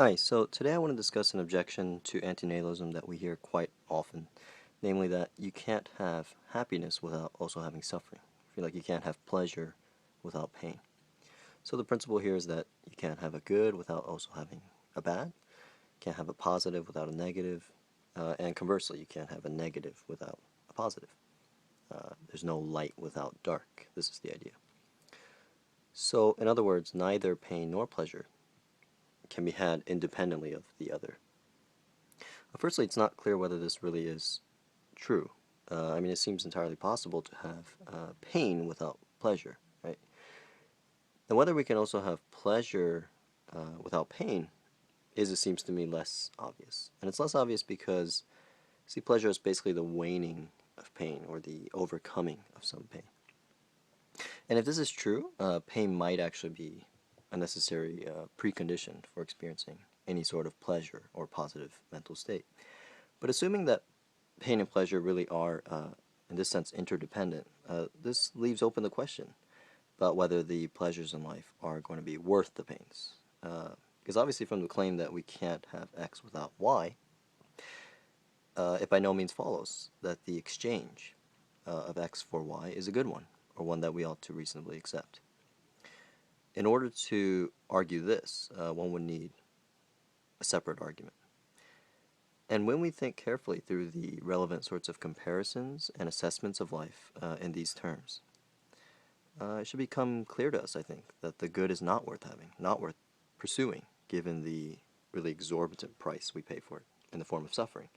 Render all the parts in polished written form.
Hi, so today I want to discuss an objection to antinatalism that we hear quite often, namely that you can't have happiness without also having suffering. I feel like you can't have pleasure without pain. So the principle here is that you can't have a good without also having a bad, can't have a positive without a negative, and conversely, you can't have a negative without a positive. There's no light without dark. This is the idea. So, in other words, neither pain nor pleasure can be had independently of the other. Firstly, it's not clear whether this really is true. I mean, it seems entirely possible to have pain without pleasure, right? And whether we can also have pleasure without pain is, it seems to me, less obvious. And it's less obvious because, see, pleasure is basically the waning of pain or the overcoming of some pain. And if this is true, pain might actually be a necessary precondition for experiencing any sort of pleasure or positive mental state. But assuming that pain and pleasure really are, in this sense, interdependent, this leaves open the question about whether the pleasures in life are going to be worth the pains. Because obviously from the claim that we can't have X without Y, it by no means follows that the exchange of X for Y is a good one, or one that we ought to reasonably accept. In order to argue this, one would need a separate argument. And when we think carefully through the relevant sorts of comparisons and assessments of life in these terms, it should become clear to us, I think, that the good is not worth having, not worth pursuing, given the really exorbitant price we pay for it in the form of suffering.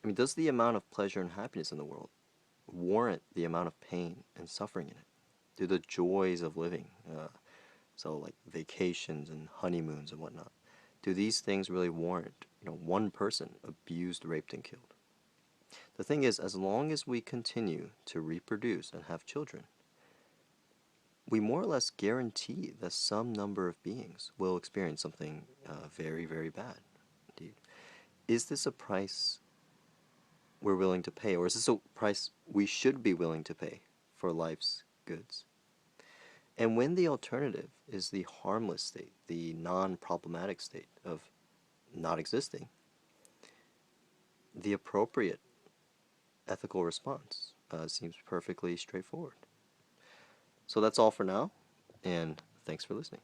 I mean, does the amount of pleasure and happiness in the world warrant the amount of pain and suffering in it? Do the joys of living, so like vacations and honeymoons and whatnot, do these things really warrant, one person abused, raped, and killed? The thing is, as long as we continue to reproduce and have children, we more or less guarantee that some number of beings will experience something very, very bad indeed. Is this a price we're willing to pay, or is this a price we should be willing to pay for life's goods? And when the alternative is the harmless state, the non-problematic state of not existing, the appropriate ethical response seems perfectly straightforward. So that's all for now, and thanks for listening.